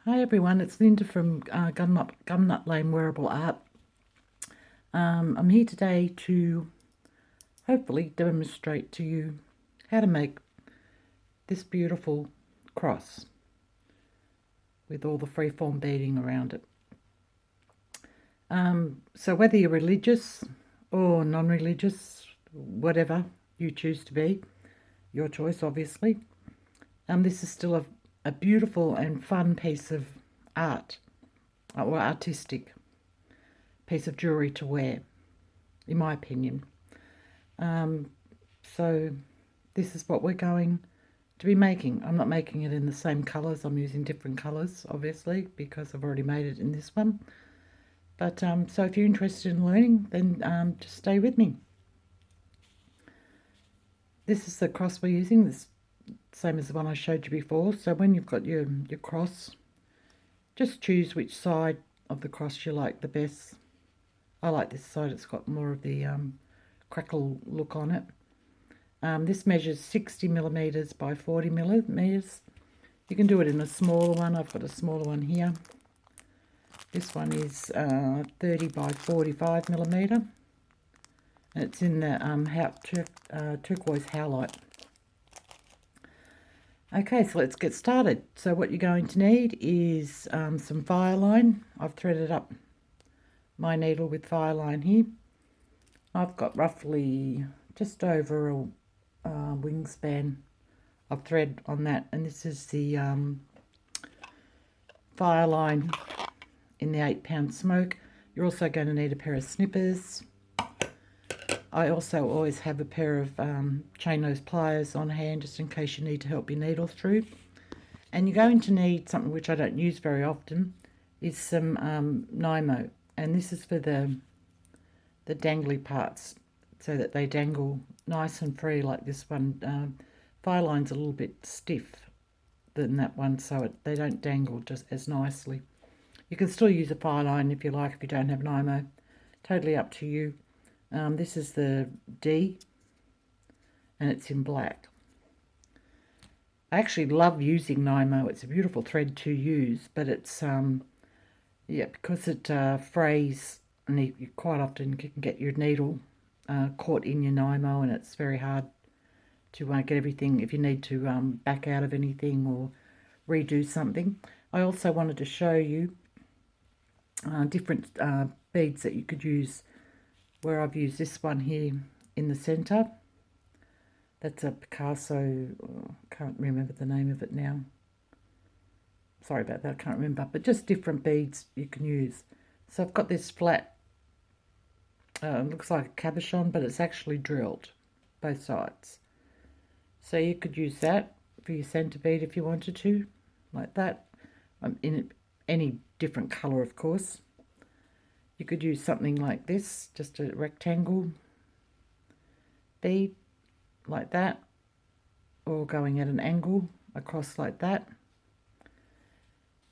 Hi everyone, it's Linda from Gumnut Lane Wearable Art. I'm here today to hopefully demonstrate to you how to make this beautiful cross with all the freeform beading around it. So whether you're religious or non-religious, whatever you choose to be, your choice obviously, this is still a beautiful and fun piece of art or artistic piece of jewellery to wear, in my opinion. So this is what we're going to be making. I'm not making it in the same colours. I'm using different colours, obviously, because I've already made it in this one. But so if you're interested in learning, then just stay with me. This is the cross we're using. This same as the one I showed you before. So when you've got your cross, just choose which side of the cross you like the best. I like this side. It's got more of the crackle look on it. This measures 60 millimeters by 40 millimeters. You can do it in a smaller one. I've got a smaller one here. This one is 30 by 45 millimeter. And it's in the turquoise Howlite. Okay, so let's get started. So what you're going to need is some fireline. I've threaded up my needle with fireline here. I've got roughly just over a wingspan of thread on that, and this is the fireline in the 8-pound smoke. You're also going to need a pair of snippers. I also always have a pair of chain nose pliers on hand just in case you need to help your needle through. And you're going to need something which I don't use very often, is some Nymo, and this is for the dangly parts so that they dangle nice and free like this one. Fireline's a little bit stiff than that one, so they don't dangle just as nicely. You can still use a fireline if you like, if you don't have Nymo. Totally up to you. This is the D, and it's in black. I actually love using Nymo. It's a beautiful thread to use, but it's yeah, because it frays, and you quite often can get your needle caught in your Nymo, and it's very hard to get everything if you need to back out of anything or redo something. I also wanted to show you different beads that you could use, where I've used this one here in the centre. That's a Picasso, can't remember the name of it now. Sorry about that, I can't remember. But just different beads you can use. So I've got this flat, looks like a cabochon, but it's actually drilled, both sides. So you could use that for your centre bead if you wanted to, like that. In any different colour, of course. You could use something like this, just a rectangle bead, like that, or going at an angle across like that.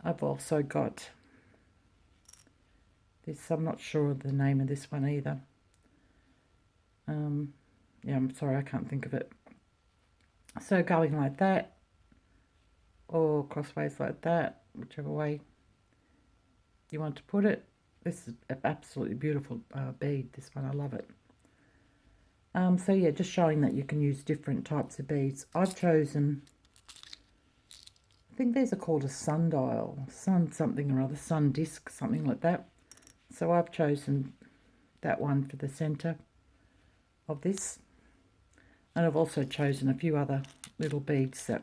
I've also got this, I'm not sure of the name of this one either. Yeah, I'm sorry, I can't think of it. So going like that, or crossways like that, whichever way you want to put it. This is an absolutely beautiful bead, this one, I love it. So yeah, just showing that you can use different types of beads. I've chosen, I think these are called a sundial, sun something or other, sun disc, something like that. So I've chosen that one for the centre of this. And I've also chosen a few other little beads that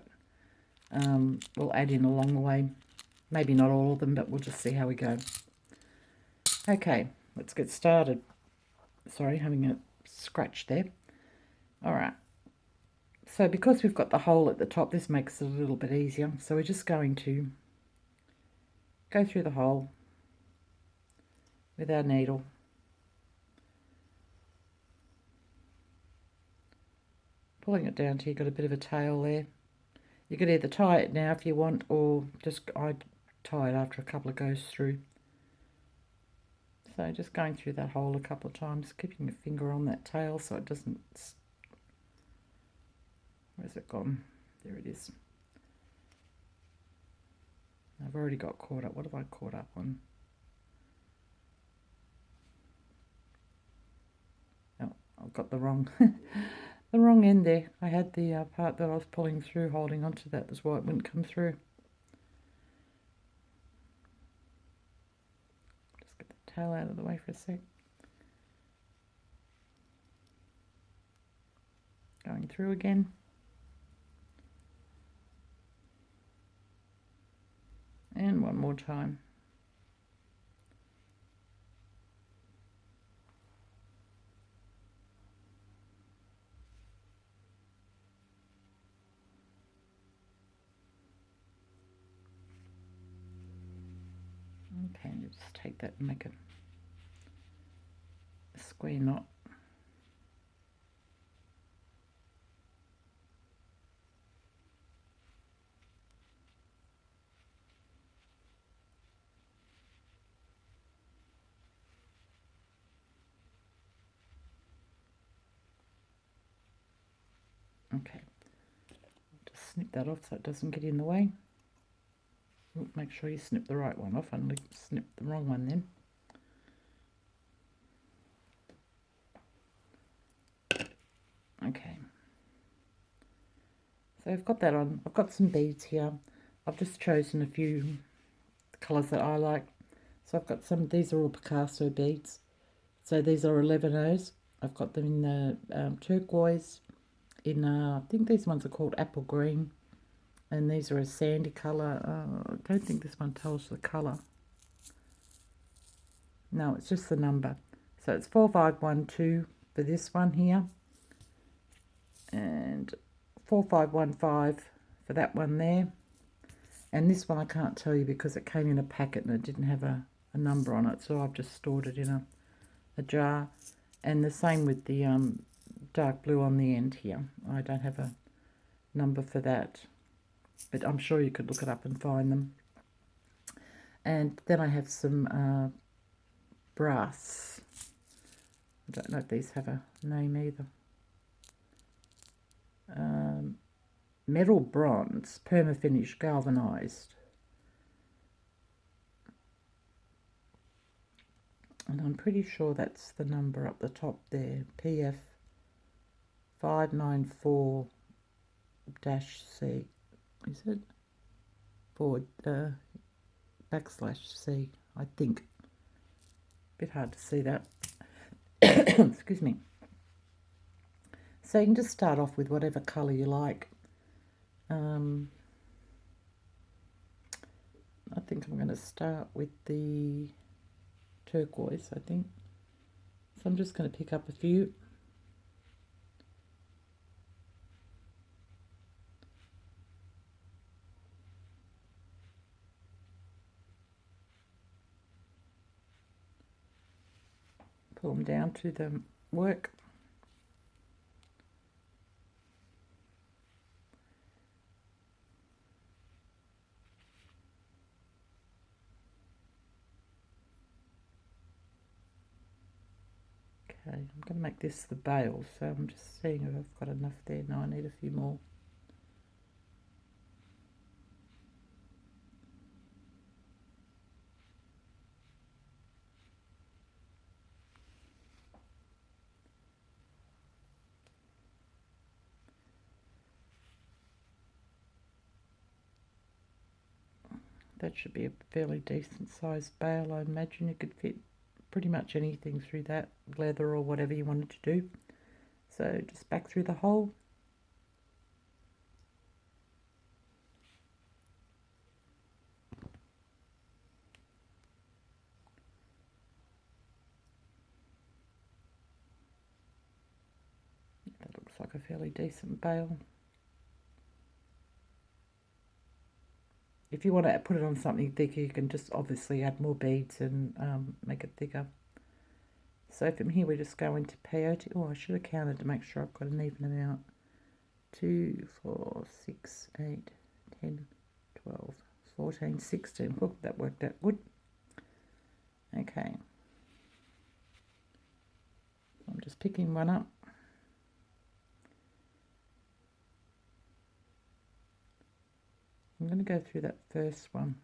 we'll add in along the way. Maybe not all of them, but we'll just see how we go. Okay, let's get started. Sorry, having a scratch there. All right. So because we've got the hole at the top, this makes it a little bit easier. So we're just going to go through the hole with our needle. Pulling it down till you've got a bit of a tail there. You could either tie it now if you want, or just I'd tie it after a couple of goes through. So just going through that hole a couple of times, keeping your finger on that tail so it doesn't... Where's it gone? There it is. I've already got caught up. What have I caught up on? Oh, I've got the wrong the wrong end there. I had the part that I was pulling through, holding onto that. That's why it wouldn't come through. Just get the tail out of the way for a sec. Going through again. And one more time. Okay, and just take that and make a square knot. Okay, just snip that off so it doesn't get in the way. Make sure you snip the right one off and snip the wrong one then. Okay, so I've got that on. I've got some beads here. I've just chosen a few colours that I like. So I've got some, these are all Picasso beads. So these are 11Os. I've got them in the turquoise, in I think these ones are called apple green, and these are a sandy colour. I don't think this one tells the colour. No, it's just the number. So it's 4512 for this one here, and 4515 for that one there. And this one I can't tell you because it came in a packet and it didn't have a number on it, so I've just stored it in a jar. And the same with the dark blue on the end here. I don't have a number for that, but I'm sure you could look it up and find them. And then I have some brass. I don't know if these have a name either. Metal bronze, perma-finish, galvanized. And I'm pretty sure that's the number up the top there, PF 594-C. Is it? Forward /C, I think. Bit hard to see that. Excuse me. So you can just start off with whatever colour you like. I think I'm going to start with the turquoise, I think. So I'm just going to pick up a few. Pull them down to the work. Okay, I'm going to make this the bail, so I'm just seeing if I've got enough there. No, I need a few more. That should be a fairly decent sized bail. I imagine you could fit pretty much anything through that, leather or whatever you wanted to do. So just back through the hole. That looks like a fairly decent bail. If you want to put it on something thicker, you can just obviously add more beads and make it thicker. So from here we just go into peyote. Oh, I should have counted to make sure I've got an even amount. 2, 4, 6, 8, 10, 12, 14, 16. Oh, that worked out good. Okay. I'm just picking one up. I'm going to go through that first one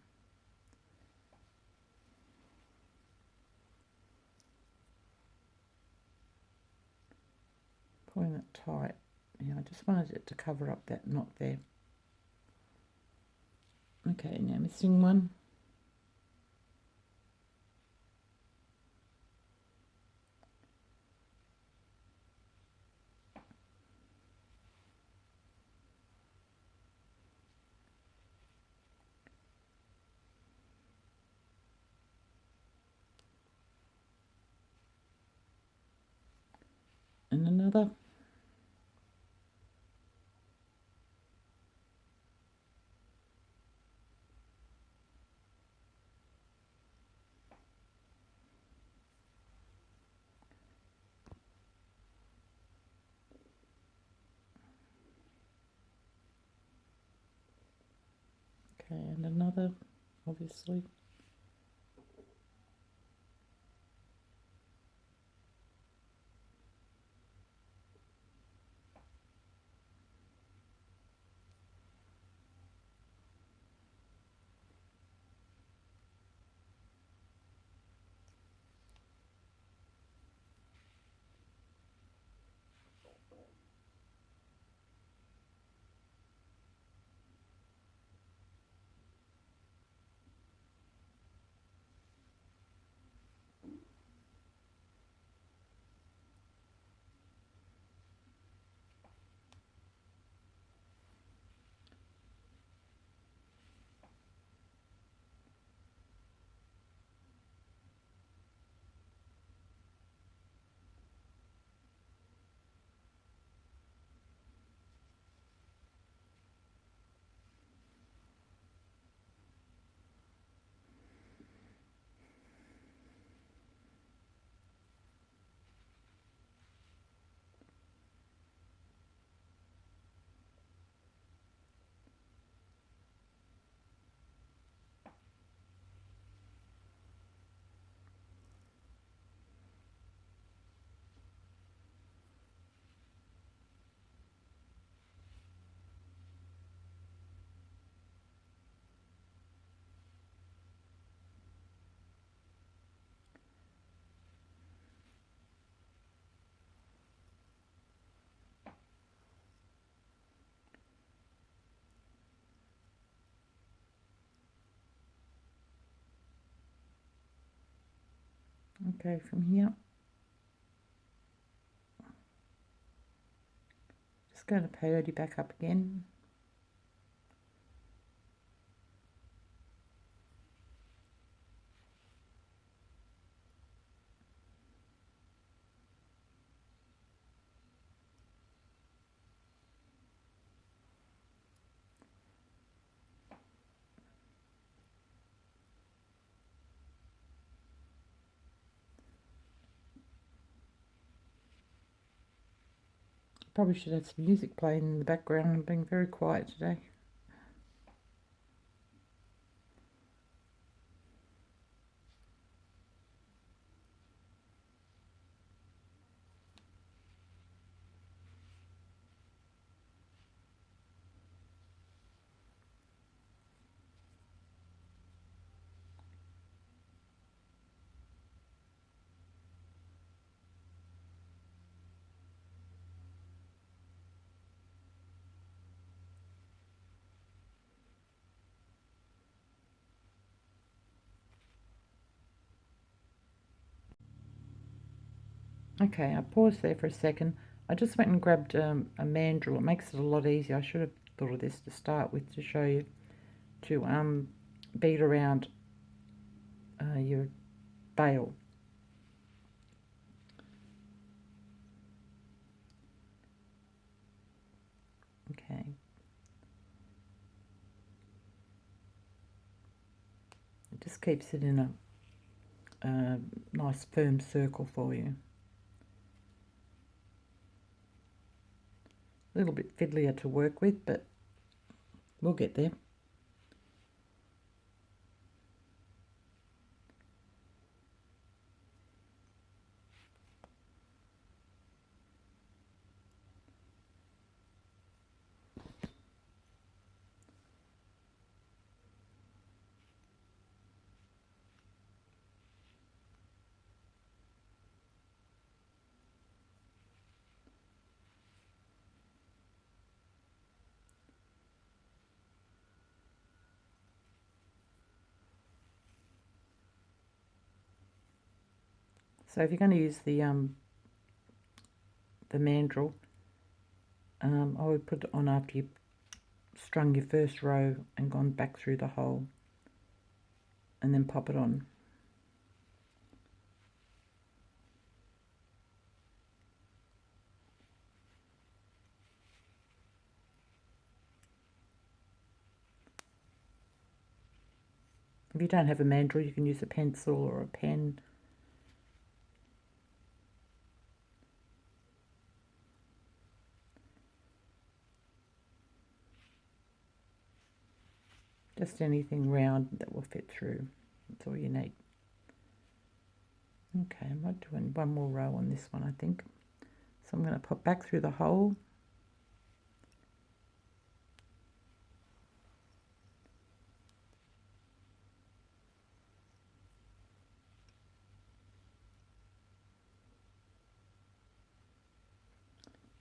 pulling it tight. Yeah, I just wanted it to cover up that knot there. Okay, now missing one. And another. Okay, and another, obviously. Okay, from here, just going to peyote back up again. Probably should have some music playing in the background. I'm being very quiet today. Okay, I paused there for a second. I just went and grabbed a mandrel. It makes it a lot easier. I should have thought of this to start with to show you. To bead around your bail. Okay. It just keeps it in a nice firm circle for you. A little bit fiddlier to work with, but we'll get there. So if you're going to use the mandrel, I would put it on after you've strung your first row and gone back through the hole, and then pop it on. If you don't have a mandrel, you can use a pencil or a pen. Just anything round that will fit through. That's all you need. Okay, I might do one more row on this one, I think. So I'm going to pop back through the hole.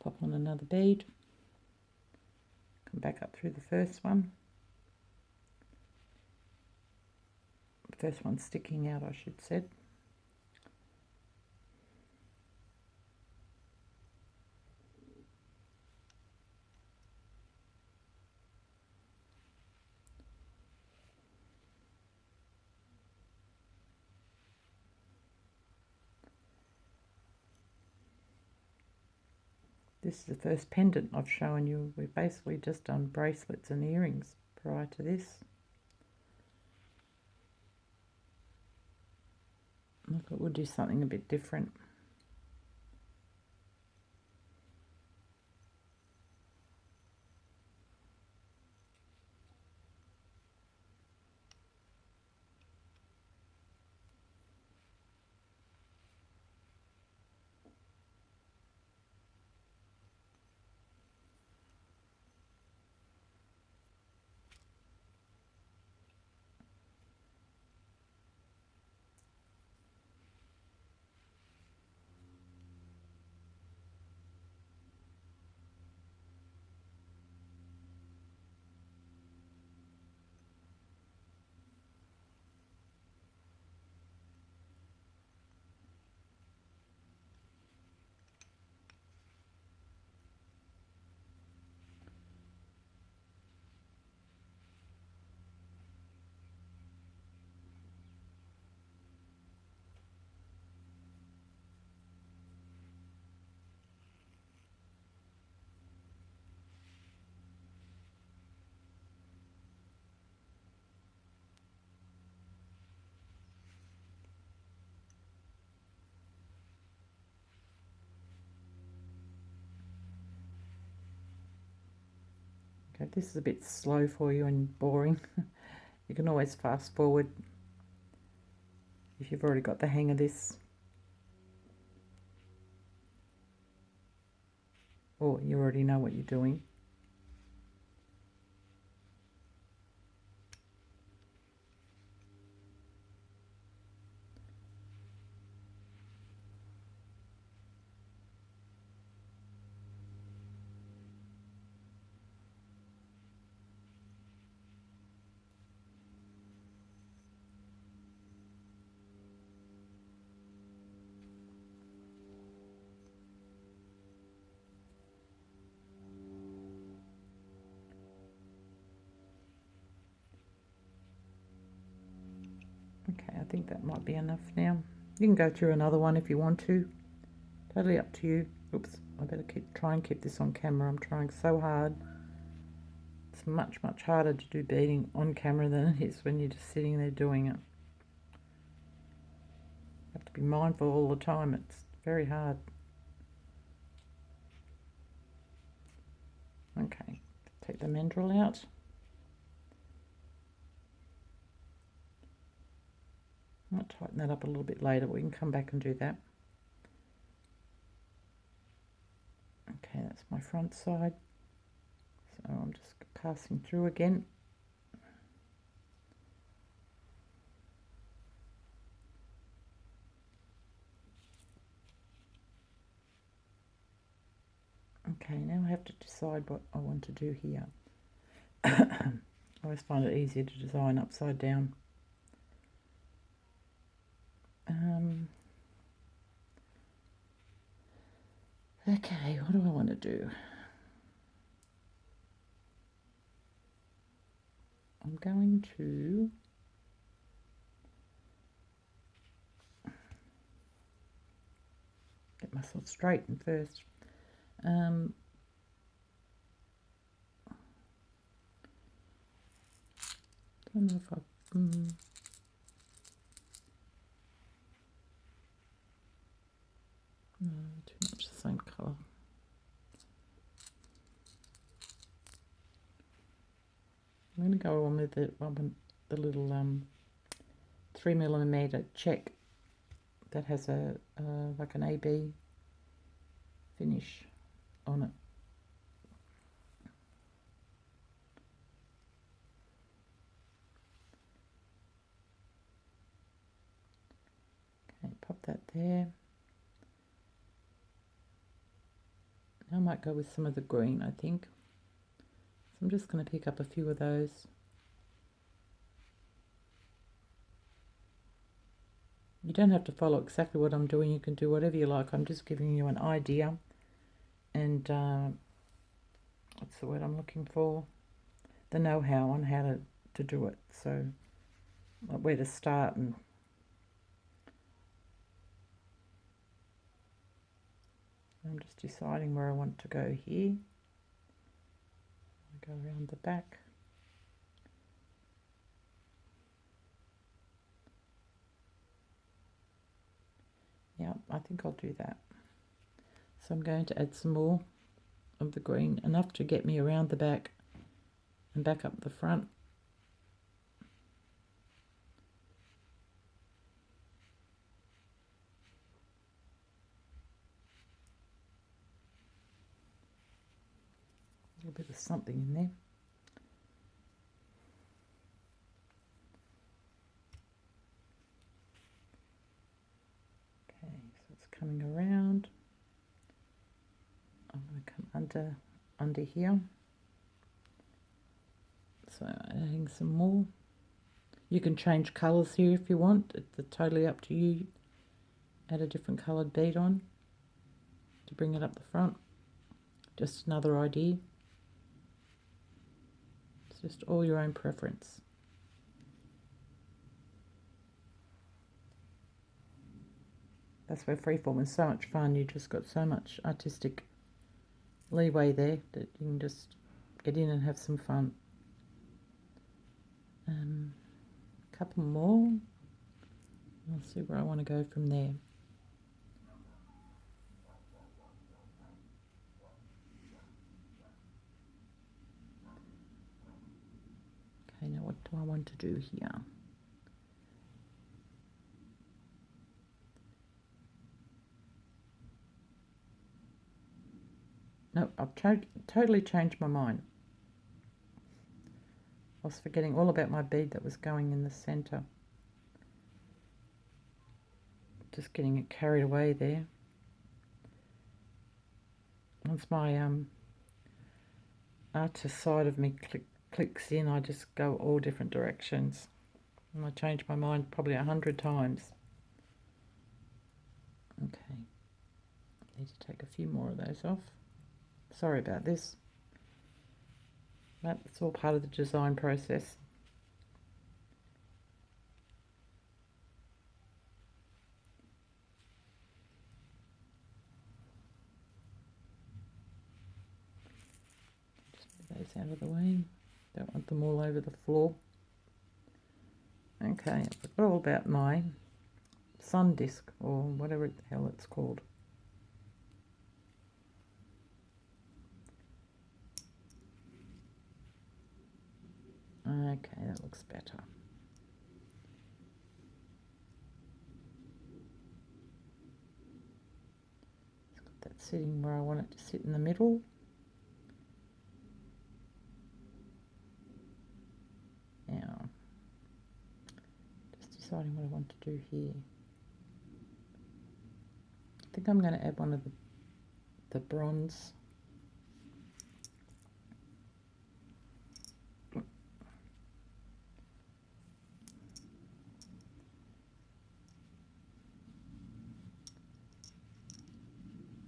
Pop on another bead. Come back up through the first one. The first one's sticking out, I should say. This is the first pendant I've shown you. We've basically just done bracelets and earrings prior to this. I thought we'll do something a bit different. Okay, if this is a bit slow for you and boring, you can always fast forward if you've already got the hang of this, or you already know what you're doing. Okay, I think that might be enough now. You can go through another one if you want to. Totally up to you. Oops, I better try and keep this on camera. I'm trying so hard. It's much, much harder to do beading on camera than it is when you're just sitting there doing it. You have to be mindful all the time. It's very hard. Okay, take the mandrel out. I might tighten that up a little bit later. We can come back and do that. Okay, that's my front side. So I'm just passing through again. Okay, now I have to decide what I want to do here. I always find it easier to design upside down. Okay, what do I want to do? I'm going to get myself straightened first. Don't know if I... no, too much the same colour. I'm going to go on with the little 3mm check that has a like an AB finish on it. Okay, pop that there. Now I might go with some of the green, I think. So I'm just going to pick up a few of those. You don't have to follow exactly what I'm doing. You can do whatever you like. I'm just giving you an idea. And what's the word I'm looking for? The know-how on how to do it. So like where to start. And I'm just deciding where I want to go here. I go around the back. Yeah, I think I'll do that. So I'm going to add some more of the green, enough to get me around the back and back up the front. A little bit of something in there. Okay, so it's coming around. I'm going to come under here. So adding some more. You can change colours here if you want. It's totally up to you. Add a different coloured bead on to bring it up the front. Just another idea. It's just all your own preference. That's where Freeform is so much fun. You just got so much artistic leeway there that you can just get in and have some fun. Couple more. I'll see where I want to go from there. Okay, now what do I want to do here? No, I've totally changed my mind. I was forgetting all about my bead that was going in the centre. Just getting it carried away there. Once my artist side of me clicks in, I just go all different directions. And I change my mind probably 100 times. Okay. Need to take a few more of those off. Sorry about this. But it's all part of the design process. Those out of the way. Don't want them all over the floor. Okay, I forgot all about my sun disc, or whatever the hell it's called. Okay, that looks better. It's got that sitting where I want it to sit in the middle. Now, just deciding what I want to do here. I think I'm going to add one of the bronze.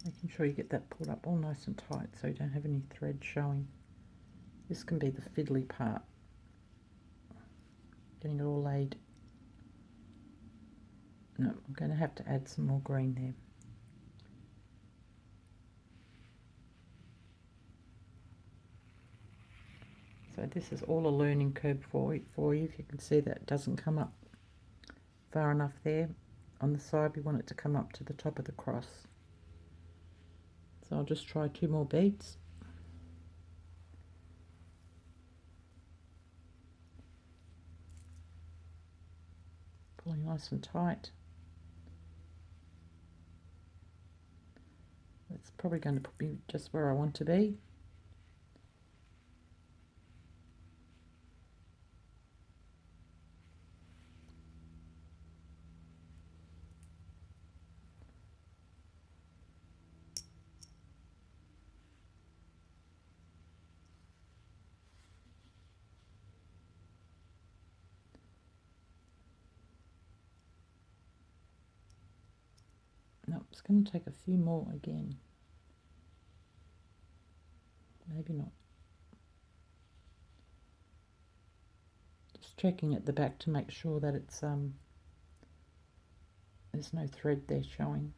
Making Making sure you get that pulled up all nice and tight so you don't have any thread showing. This can be the fiddly part, getting it all laid. No, I'm going to have to add some more green there. So this is all a learning curve for you. If you can see that it doesn't come up far enough there on the side, we want it to come up to the top of the cross. So I'll just try 2 more beads. Pulling nice and tight. That's probably going to put me just where I want to be. No, it's going to take a few more again. Maybe not. Just checking at the back to make sure that it's there's no thread there showing.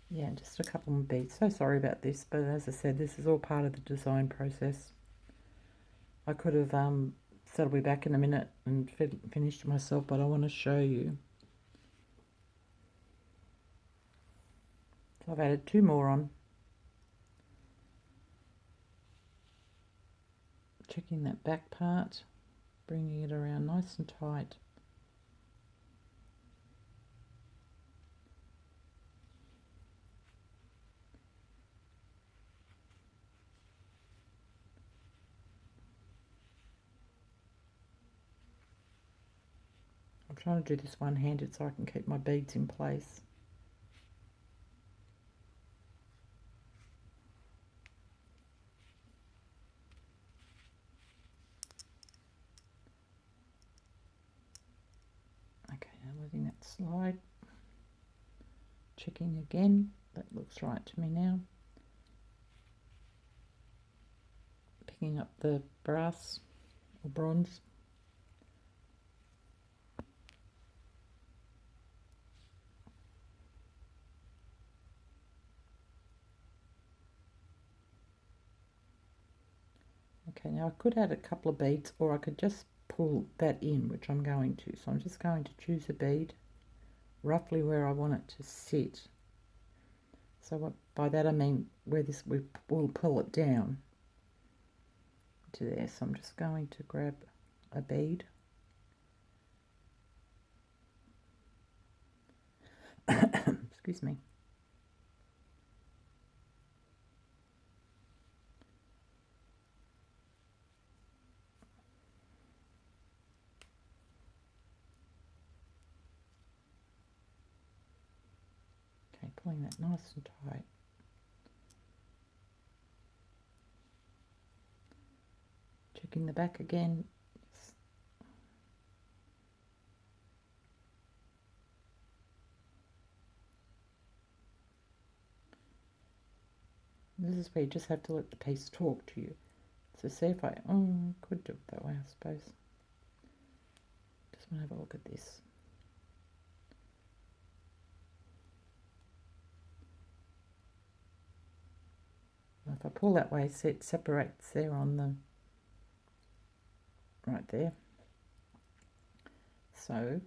Yeah, just a couple more beads. So sorry about this, but as I said, this is all part of the design process. I could have said I'll be back in a minute and finished myself, but I want to show you. So I've added 2 more on. Checking that back part, bringing it around nice and tight. I'm trying to do this one-handed so I can keep my beads in place. Okay, now letting that slide. Checking again, that looks right to me now. Picking up the brass or bronze. Okay, now I could add a couple of beads or I could just pull that in, which I'm going to. So I'm just going to choose a bead roughly where I want it to sit. So by that I mean where this we will pull it down to there. So I'm just going to grab a bead. Excuse me. Okay, pulling that nice and tight. Checking the back again. This is where you just have to let the piece talk to you. So see if I could do it that way, I suppose. Just want to have a look at this. If I pull that way, see it separates there on the right there. So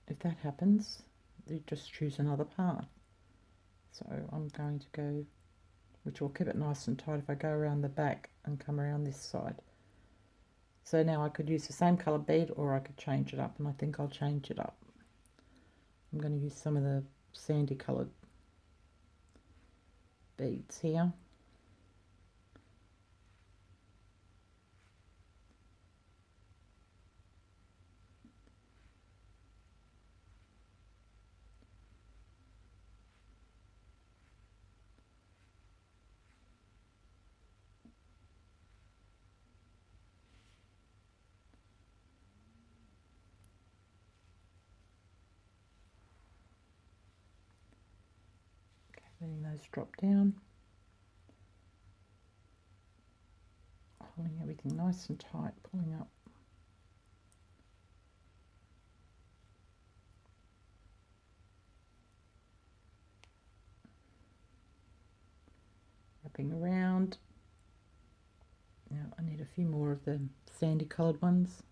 if that happens, you just choose another path. So I'm going to go, which will keep it nice and tight if I go around the back and come around this side. So now I could use the same colour bead or I could change it up, and I think I'll change it up. I'm going to use some of the sandy coloured beads here. letting those drop down, holding everything nice and tight, pulling up. Wrapping around. Now I need a few more of the sandy coloured ones.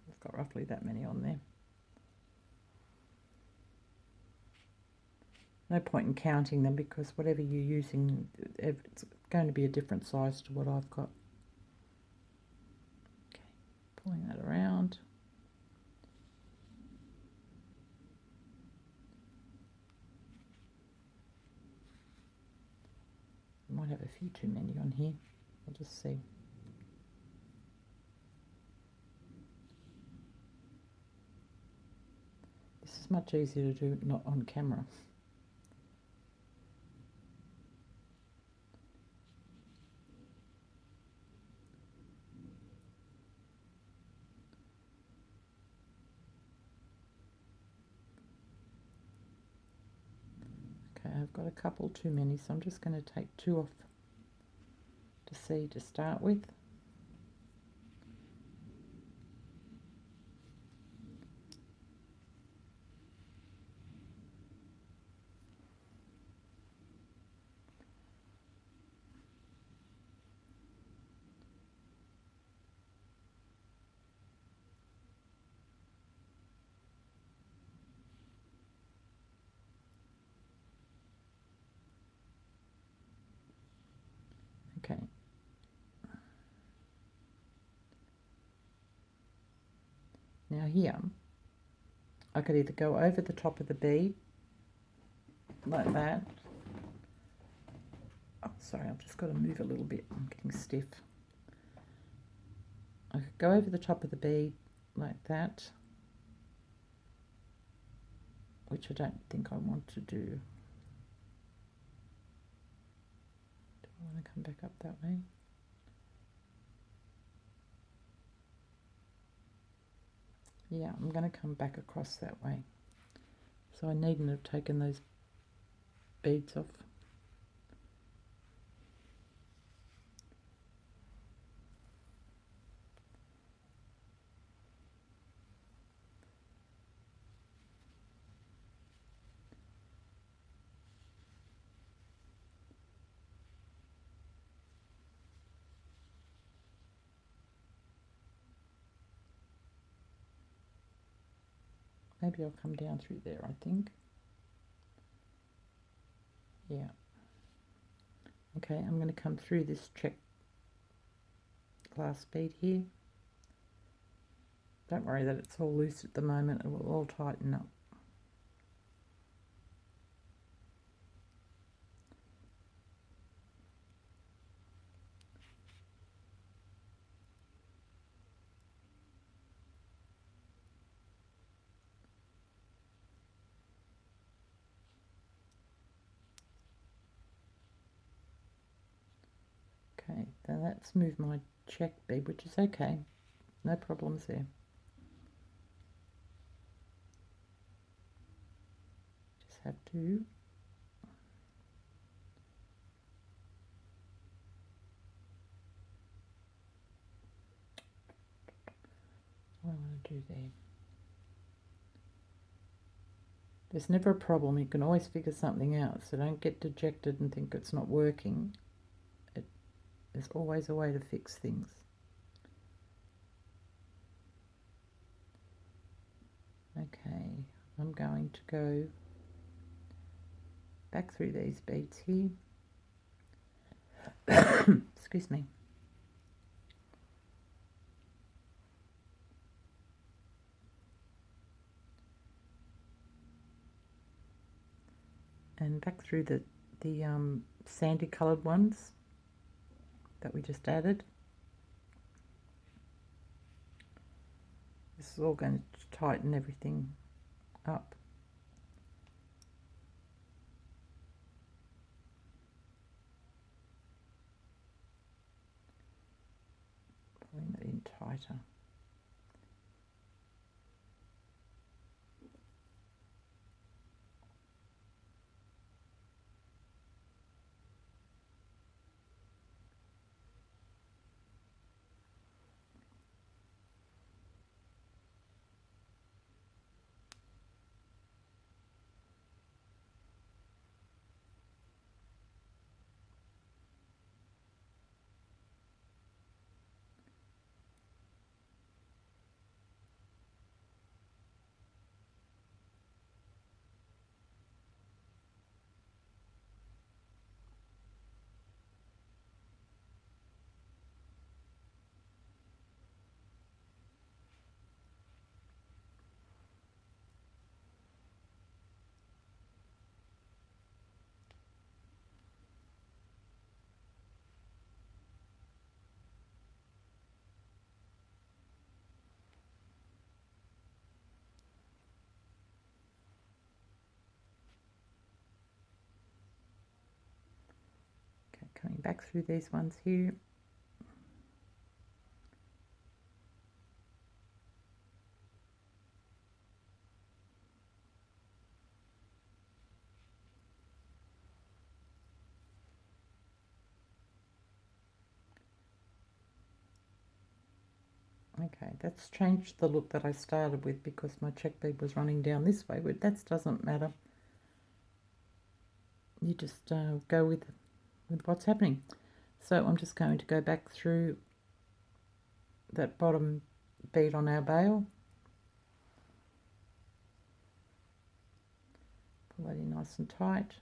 I've got roughly that many on there. No point in counting them because whatever you're using, it's going to be a different size to what I've got. Okay, pulling that around. I might have a few too many on here. I'll just see. This is much easier to do not on camera. Okay, I've got a couple too many, so I'm just going to take 2 off to see to start with. Okay. Now here, I could either go over the top of the bead, like that. Oh, sorry, I've just got to move a little bit. I'm getting stiff. I could go over the top of the bead, like that, which I don't think I want to do. Do I want to come back up that way? Yeah, I'm going to come back across that way. So I needn't have taken those beads off. Maybe I'll come down through there, I think. Yeah. Okay, I'm going to come through this check glass bead here. Don't worry that it's all loose at the moment, it will all tighten up. Okay, then that's moved my check bead, which is okay. No problems there. Just have to what do I want to do there? There's never a problem. You can always figure something out, so don't get dejected and think it's not working. There's always a way to fix things. Okay, I'm going to go back through these beads here. Excuse me. And back through the sandy coloured ones that we just added. This is all going to tighten everything up. better. Okay, coming back through these ones here. Okay, that's changed the look that I started with because my check bead was running down this way, but that doesn't matter. You just go with what's happening. So I'm just going to go back through that bottom bead on our bail. Pull that in nice and tight.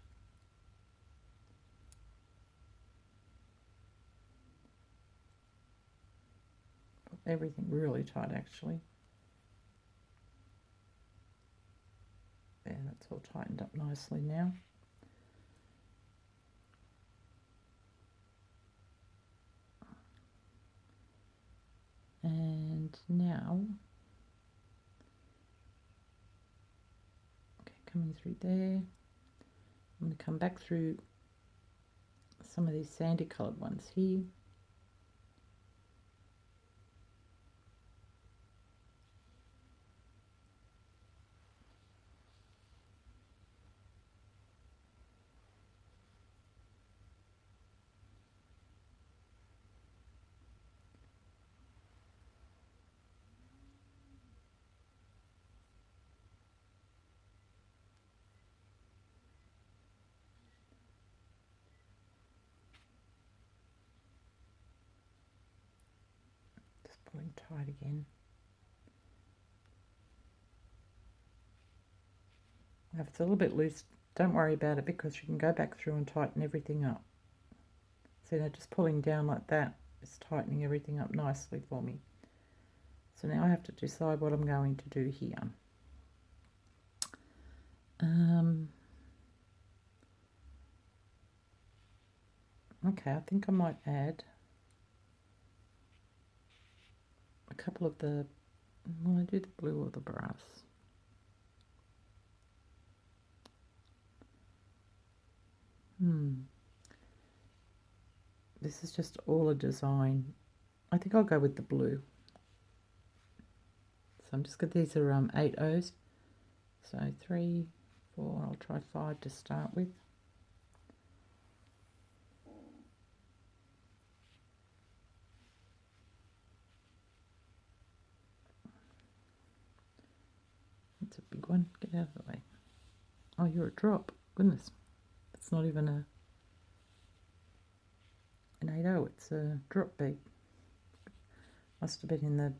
Put everything really tight actually. There, that's all tightened up nicely now. And now, okay, coming through there, I'm going to come back through some of these sandy coloured ones here. Just pulling tight again. If it's a little bit loose, don't worry about it because you can go back through and tighten everything up. So now just pulling down like that is tightening everything up nicely for me. So now I have to decide what I'm going to do here. Okay, I think I might add a couple of the, will I do the blue or the brass? This is just all a design. I think I'll go with the blue. So I'm just going to, these are 8 O's. So 3, 4, I'll try 5 to start with. That's a big one. Get out of the way. Oh, you're a drop. Goodness. It's not even an 8O. It's a drop bead. Must have been in the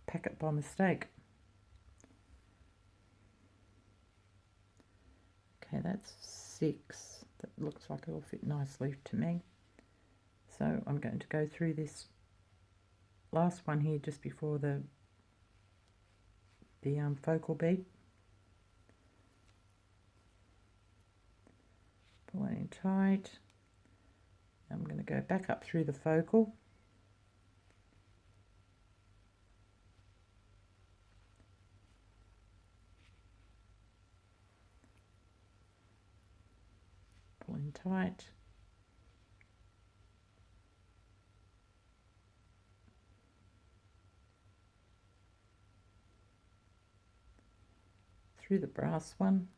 packet by mistake. Okay, that's 6. That looks like it'll fit nicely to me. So I'm going to go through this last one here just before the focal bead. Pull it in tight. I'm going to go back up through the focal. Pull in tight. through the brass one.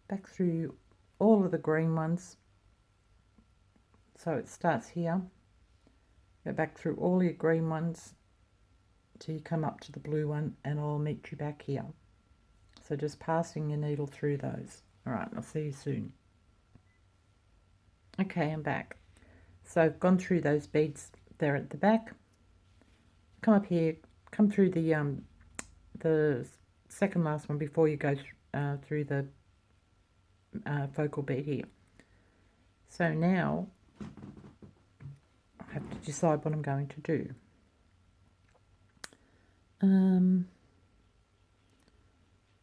Back through all of the green ones. So it starts here. Go back through all your green ones till you come up to the blue one, and I'll meet you back here. So just passing your needle through those. All right, I'll see you soon. Okay, I'm back. So I've gone through those beads there at the back. Come up here, come through the second last one before you go through the focal bead here. So now I have to decide what I'm going to do.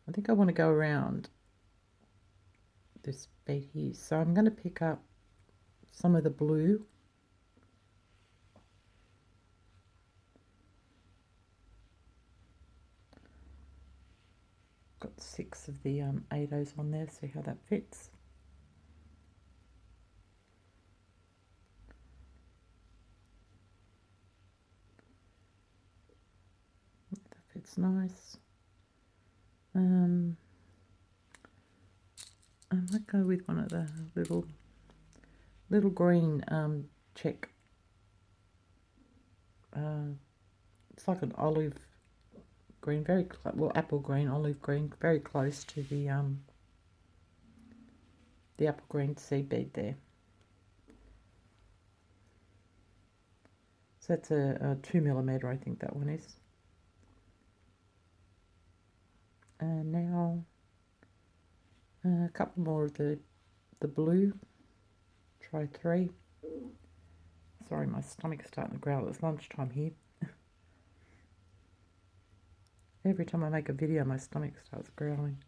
I think I want to go around this bead here. So I'm going to pick up some of the blue. Got 6 of the 8/0s on there, see how that fits. That fits nice. I might go with one of the little green check. It's like an olive green, very well, apple green, olive green, very close to the apple green seed bead there. So that's a 2mm, I think that one is. And now a couple more of the blue. Try 3. Sorry, my stomach's starting to growl. It's lunchtime here. Every time I make a video, my stomach starts growling.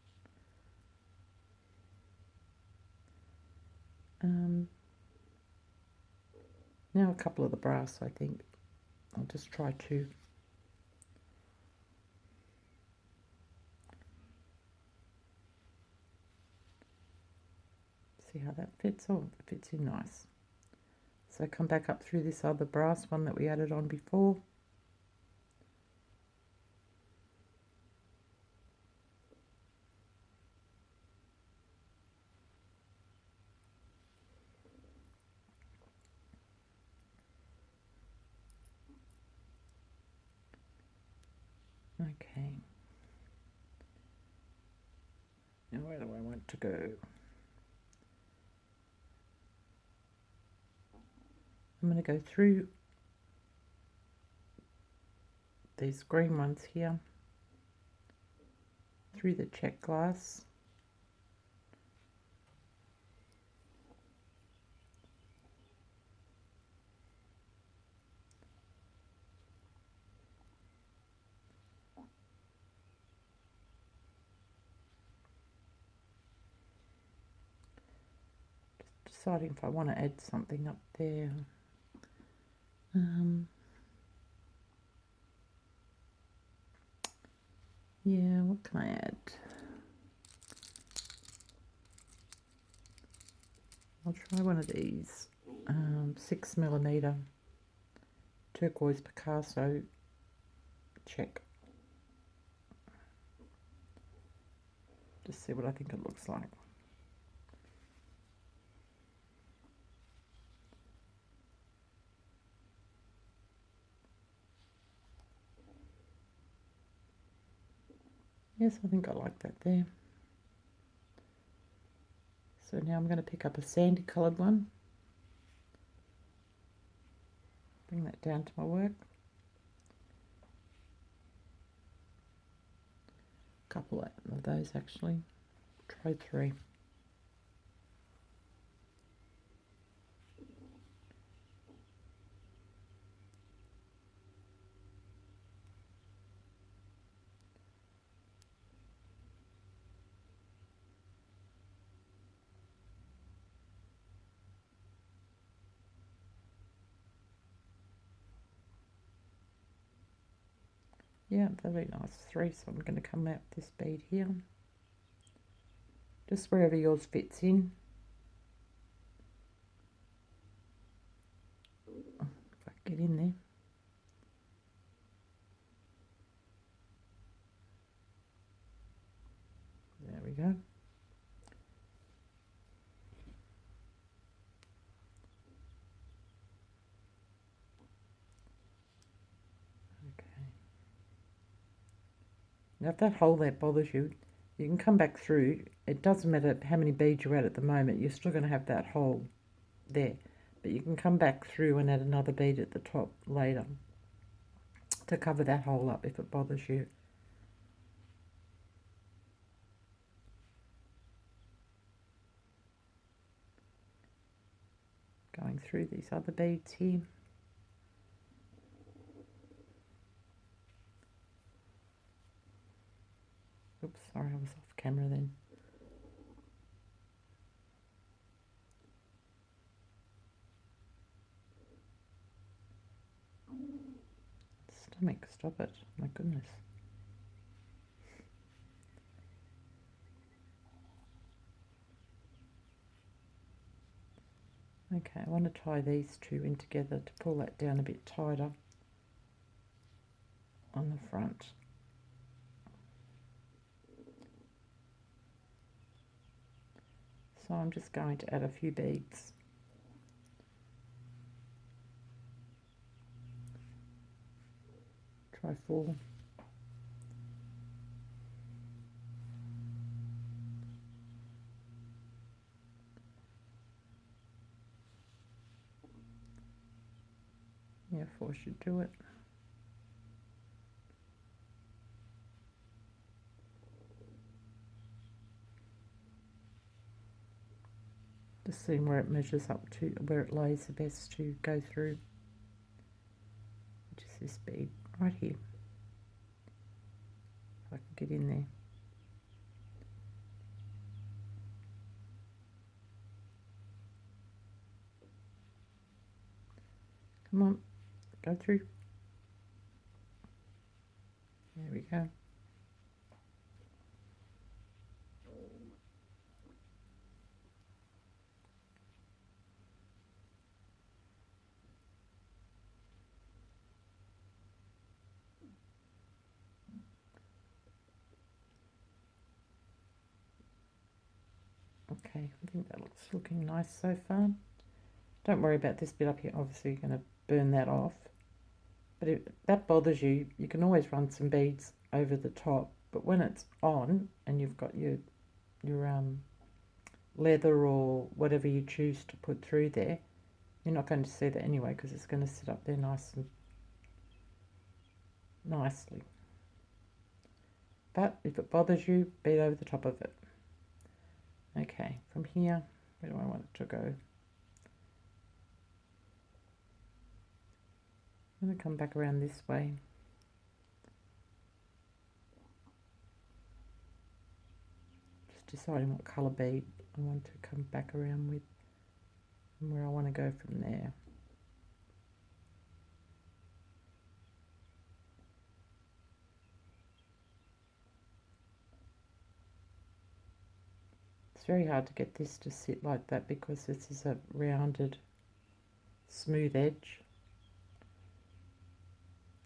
Now a couple of the brass, I think. I'll just try 2. See how that fits? Oh, it fits in nice. So come back up through this other brass one that we added on before. Okay. Now where do I want to go? I'm going to go through these green ones here, through the check glass. Just deciding if I want to add something up there. Yeah, what can I add? I'll try one of these 6mm turquoise Picasso check. Just see what I think it looks like. Yes, I think I like that there. So now I'm going to pick up a sandy coloured one. Bring that down to my work. A couple of those actually. Try 3. Yeah, that'll be nice. 3, so I'm going to come out this bead here. Just wherever yours fits in. If I can get in there. There we go. Okay. Now if that hole there bothers you, you can come back through. It doesn't matter how many beads you're at the moment, you're still going to have that hole there. But you can come back through and add another bead at the top later to cover that hole up if it bothers you. Going through these other beads here. Oops, sorry, I was off camera then. Stomach, stop it. My goodness. Okay, I want to tie these two in together to pull that down a bit tighter on the front. So I'm just going to add a few beads. Try 4. Yeah, 4 should do it. Just seeing where it measures up to, where it lays the best to go through. Which is this bead right here. If I can get in there. Come on, go through. There we go. Okay, I think that looks looking nice so far. Don't worry about this bit up here. Obviously, you're going to burn that off. But if that bothers you, you can always run some beads over the top. But when it's on and you've got your leather or whatever you choose to put through there, you're not going to see that anyway because it's going to sit up there nice and nicely. But if it bothers you, bead over the top of it. Okay, from here, where do I want it to go? I'm going to come back around this way. Just deciding what colour bead I want to come back around with and where I want to go from there. It's very hard to get this to sit like that because this is a rounded, smooth edge.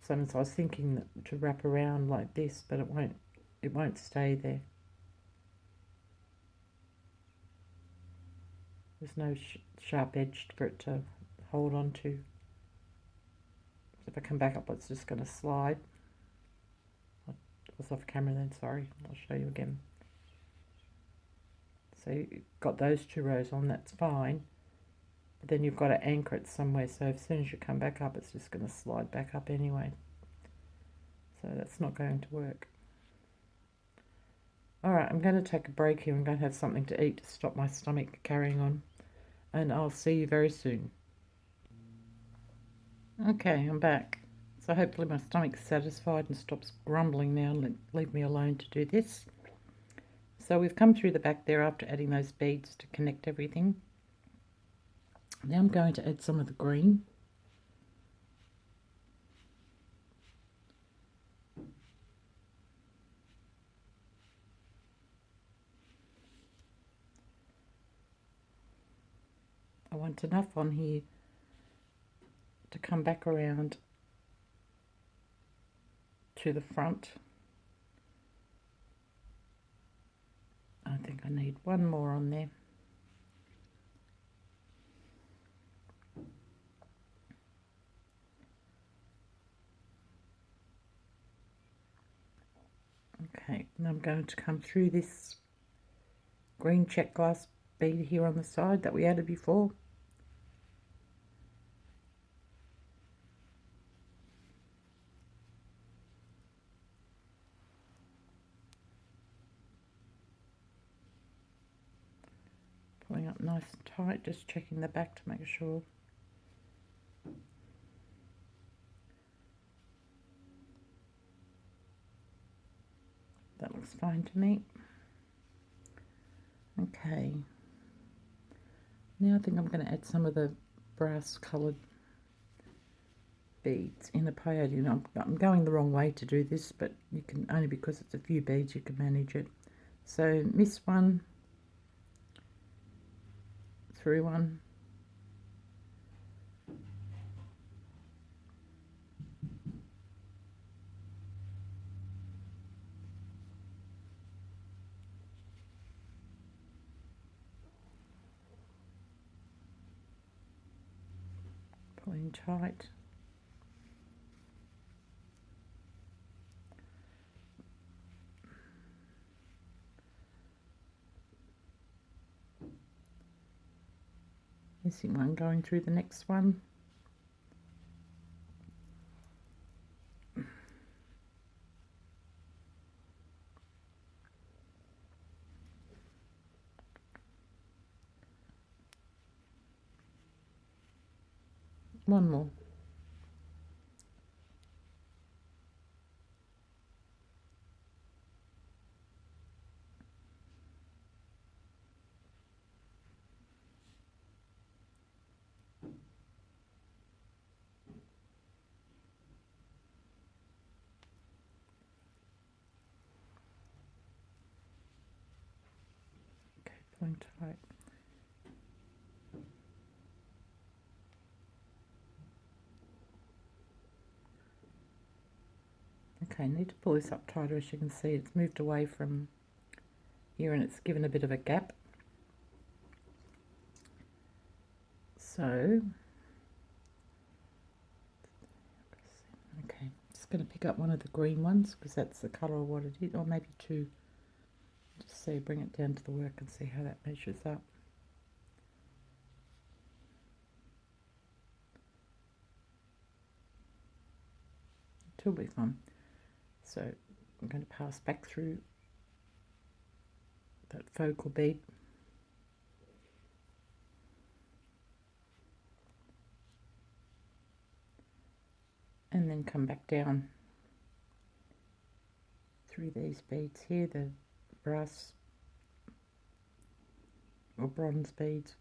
Sometimes I was thinking that to wrap around like this, but it won't stay there. There's no sharp edge for it to hold on to. If I come back up, it's just going to slide. I was off camera then, sorry. I'll show you again. So you've got those 2 rows on, that's fine. But then you've got to anchor it somewhere, so as soon as you come back up, it's just going to slide back up anyway. So that's not going to work. Alright, I'm going to take a break here. I'm going to have something to eat to stop my stomach carrying on. And I'll see you very soon. Okay, I'm back. So hopefully my stomach's satisfied and stops grumbling now and leave me alone to do this. So we've come through the back there after adding those beads to connect everything. Now I'm going to add some of the green. I want enough on here to come back around to the front. I think I need one more on there. Okay, and I'm going to come through this green check glass bead here on the side that we added before. Pulling up nice and tight, just checking the back to make sure. That looks fine to me. Okay. Now I think I'm going to add some of the brass coloured beads in the peyote. I'm going the wrong way to do this, but you can, only because it's a few beads, you can manage it. So miss one, through one, pulling tight. Missing one, going through the next one. One more. Okay, pulling tight. Okay, I need to pull this up tighter. As you can see, it's moved away from here and it's given a bit of a gap. So, okay, just going to pick up one of the green ones because that's the colour of what it is, or maybe two. Just see, bring it down to the work and see how that measures up. It'll be fun. So I'm going to pass back through that focal bead. And then come back down through these beads here, the brass or bronze beads.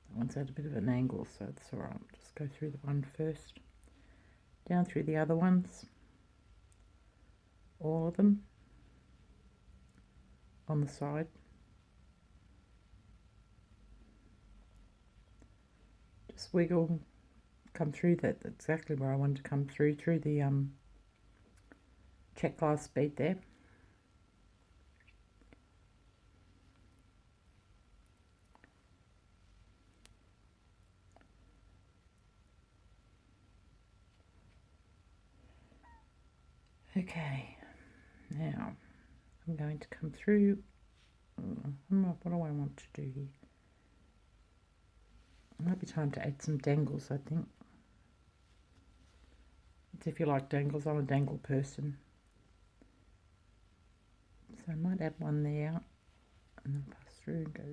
That one's at a bit of an angle, so it's alright. Just go through the one first, down through the other ones, all of them on the side. Just wiggle, come through that. That's exactly where I wanted to come through the check glass bead there. Okay, now I'm going to come through. What do I want to do here? It might be time to add some dangles, I think. It's if you like dangles, I'm a dangle person. So I might add one there and then pass through and go,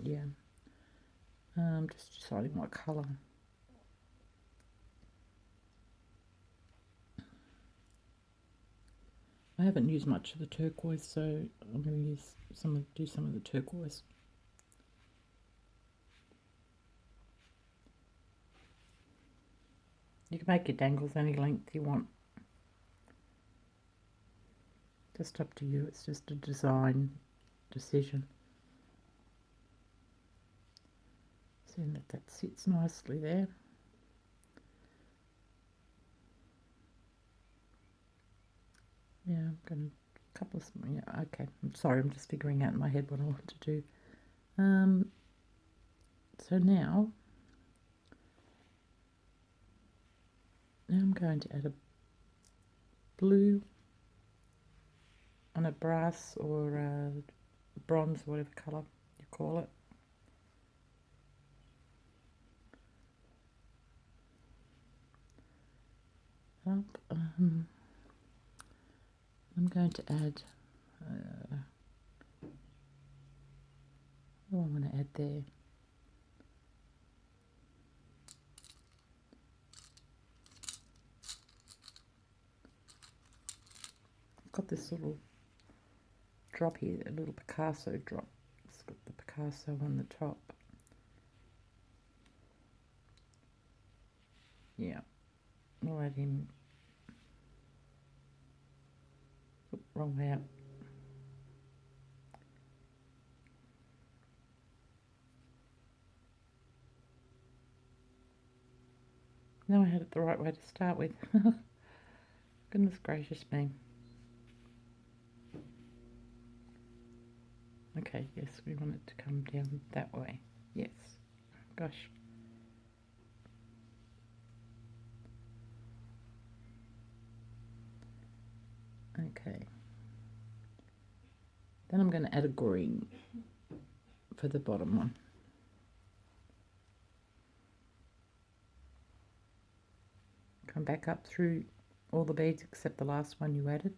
yeah. Just deciding what colour. I haven't used much of the turquoise, so I'm going to use do some of the turquoise. You can make your dangles any length you want. just up to you. It's just a design decision. Seeing that that sits nicely there. Yeah, I'm going to couple of, yeah, okay. I'm sorry, I'm just figuring out in my head what I want to do. So now I'm going to add a blue and a brass or a bronze, whatever colour you call it. Up. I'm going to add, what do I want to add there? I've got this little drop here, a little Picasso drop. It's got the Picasso on the top. Yeah, I'll add him. Oop, wrong way up. No, I had it the right way to start with. Goodness gracious me. Okay, yes, we want it to come down that way. Yes. Gosh. Okay. Then I'm going to add a green for the bottom one. Come back up through all the beads except the last one you added.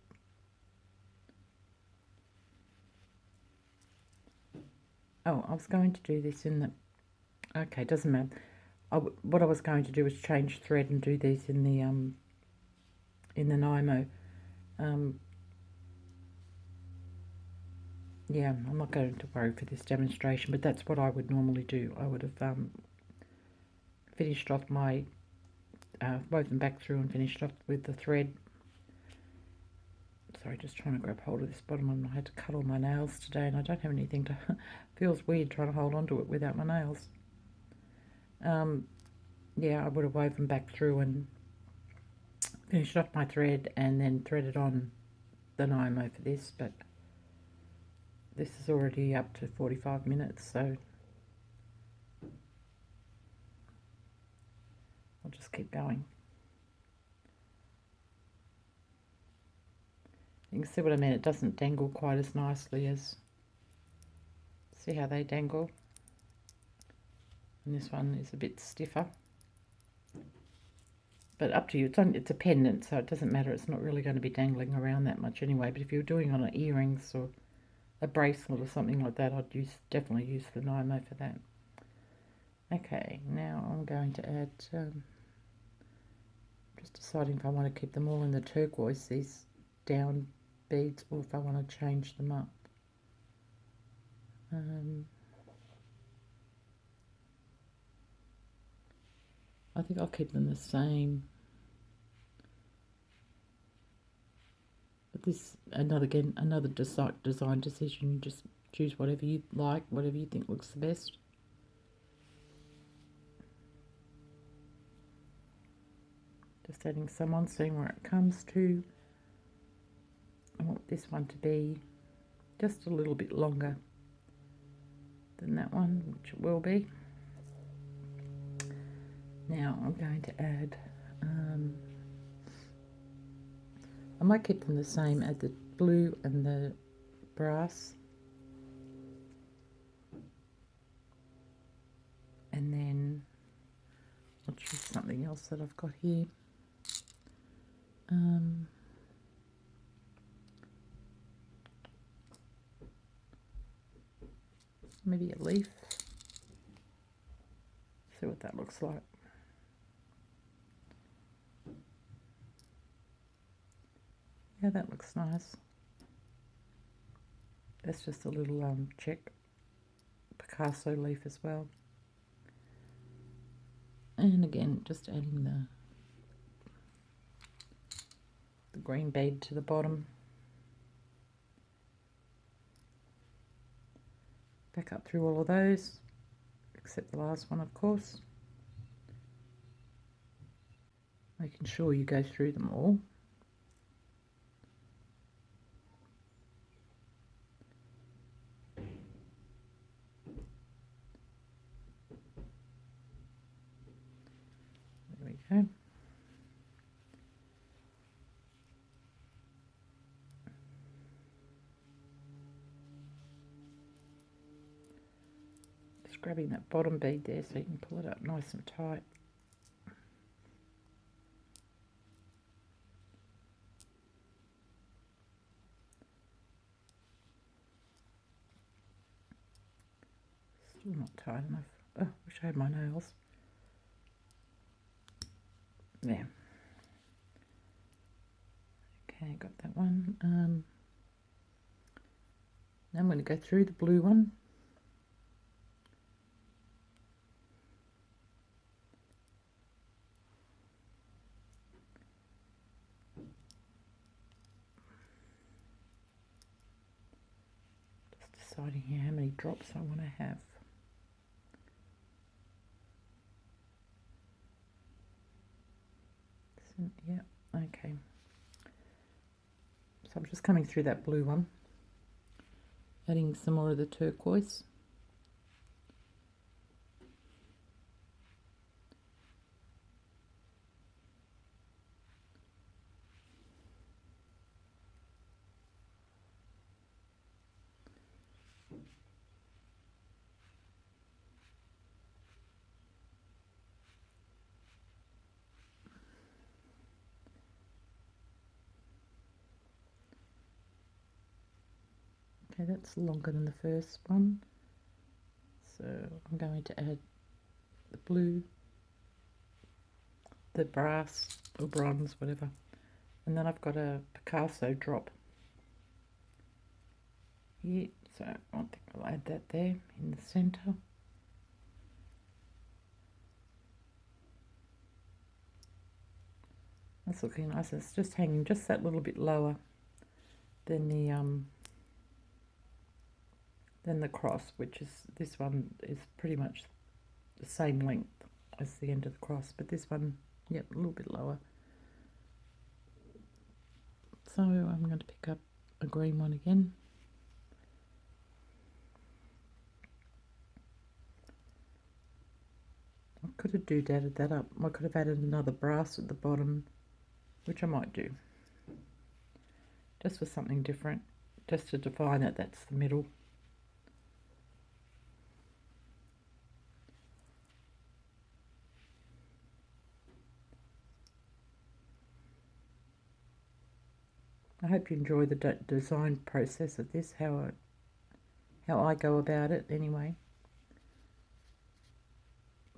Oh, I was going to do this in the... Okay, doesn't matter. What I was going to do was change thread and do these in the Nymo. Yeah, I'm not going to worry for this demonstration, but that's what I would normally do. I would have finished off my... woven back through and finished off with the thread. Sorry, just trying to grab hold of this bottom one. I had to cut all my nails today and I don't have anything to... Feels weird trying to hold on to it without my nails. Yeah, I would have woven back through and finished off my thread and then threaded on the Nymo for this, but this is already up to 45 minutes, so I'll just keep going. You can see what I mean, it doesn't dangle quite as nicely as, see how they dangle? And this one is a bit stiffer. But up to you, it's a pendant, so it doesn't matter, it's not really going to be dangling around that much anyway, but if you're doing on an earrings or a bracelet or something like that, I'd definitely use the Nymo for that. Okay, now I'm going to add, just deciding if I want to keep them all in the turquoise, these down beads, or if I want to change them up. I think I'll keep them the same. But this, another design decision. Just choose whatever you like, whatever you think looks the best. Just adding some on, seeing where it comes to. I want this one to be just a little bit longer than that one, which it will be. Now I'm going to add, I might keep them the same, add the blue and the brass. And then I'll choose something else that I've got here. Maybe a leaf. See what that looks like. Yeah, that looks nice. That's just a little check Picasso leaf as well. And again, just adding the green bead to the bottom. back up through all of those, except the last one, of course. Making sure you go through them all. There we go. Just grabbing that bottom bead there so you can pull it up nice and tight. Still not tight enough. Oh, wish I had my nails. There. Okay, got that one. Now I'm going to go through the blue one. Just deciding here how many drops I want to have. Yeah, okay. So I'm just coming through that blue one, adding some more of the turquoise. Okay, that's longer than the first one. So I'm going to add the blue, the brass or bronze, whatever. And then I've got a Picasso drop here. So I think I'll add that there in the center. That's looking nice. It's just hanging just that little bit lower than the cross, which is, this one is pretty much the same length as the end of the cross, but this one, yep, a little bit lower. So I'm going to pick up a green one again. I could have doodadded that up. I could have added another brass at the bottom, which I might do, just for something different, just to define it. That's the middle. I hope you enjoy the design process of this, how I go about it anyway.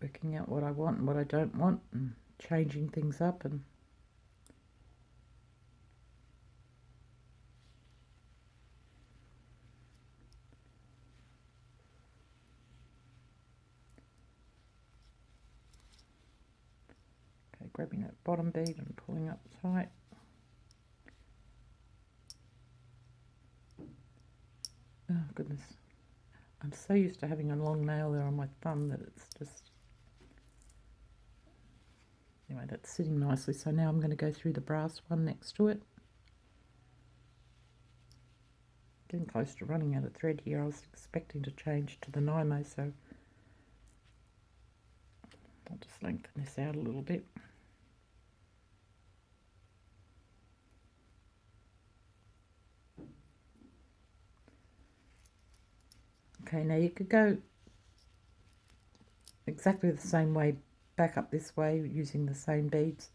Working out what I want and what I don't want, and changing things up. And okay, grabbing that bottom bead and pulling up tight. Oh goodness, I'm so used to having a long nail there on my thumb that it's just, anyway, that's sitting nicely. So now I'm going to go through the brass one next to it. Getting close to running out of thread here. I was expecting to change to the Nymo, so I'll just lengthen this out a little bit. Okay, now you could go exactly the same way back up this way using the same beads.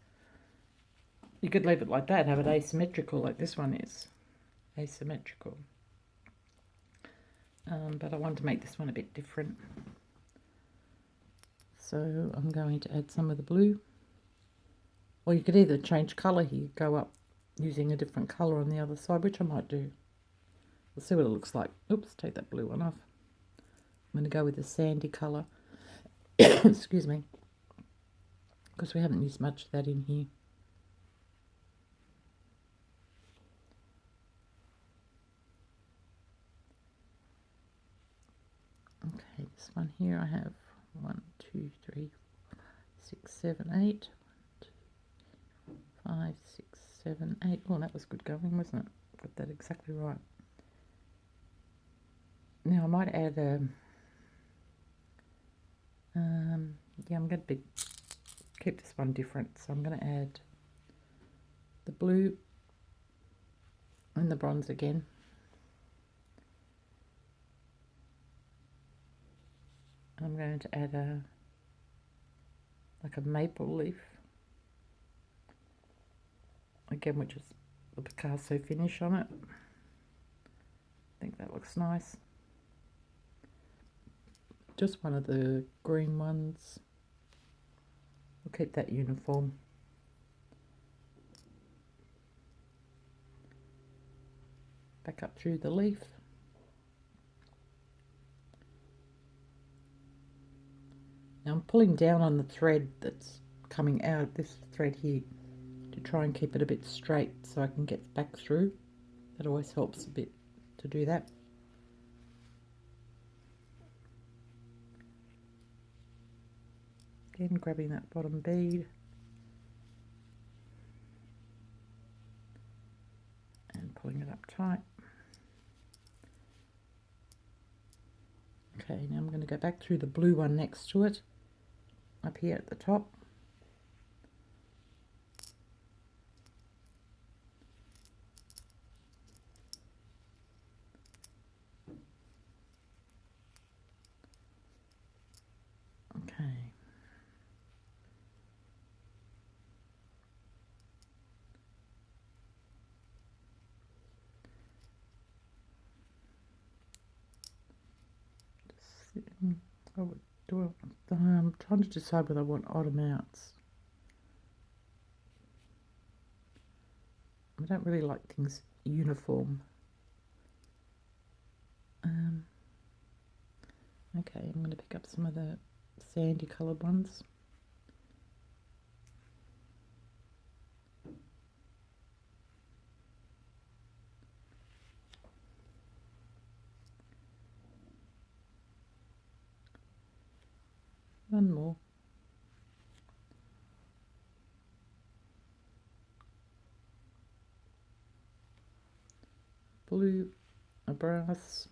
You could leave it like that, have it asymmetrical like this one is. Asymmetrical. But I wanted to make this one a bit different. So I'm going to add some of the blue. Or you could either change colour here, go up using a different colour on the other side, which I might do. We'll see what it looks like. Oops, take that blue one off. I'm going to go with the sandy colour. Excuse me. Because we haven't used much of that in here. one here I have 1, 2, 3, 6, 7, 8. 5, 6, 7, 8. Oh, that was good going, wasn't it? Got that exactly right. Now I might add a yeah, I'm going to keep this one different, so I'm going to add the blue and the bronze again. I'm going to add like a maple leaf again, which is the Picasso finish on it. I think that looks nice. Just one of the green ones. We'll keep that uniform. Back up through the leaf. Now I'm pulling down on the thread that's coming out of this thread here to try and keep it a bit straight so I can get back through. That always helps a bit to do that. Again, grabbing that bottom bead and pulling it up tight. Okay, now I'm going to go back through the blue one next to it, up here at the top. Okay. I'm trying to decide whether I want odd amounts. I don't really like things uniform. Okay, I'm going to pick up some of the sandy coloured ones. One more. Blue, a brass,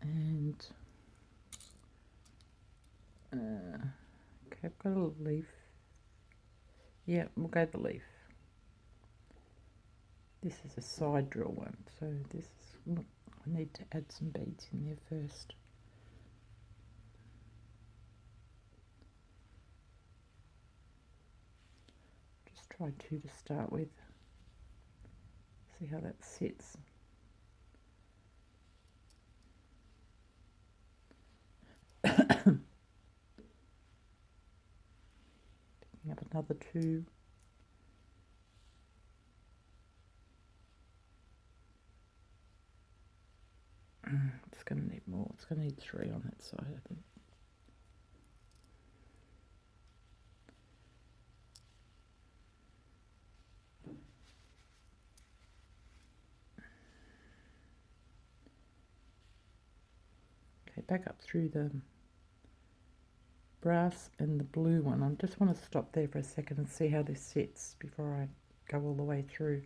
and okay, I've got a leaf. Yeah, we'll go the leaf. This is a side drill one, so this is, I need to add some beads in there first. Just try 2 to start with. See how that sits. Picking up another 2. It's going to need more. It's going to need 3 on that side, I think. Okay, back up through the brass and the blue one. I just want to stop there for a second and see how this sits before I go all the way through.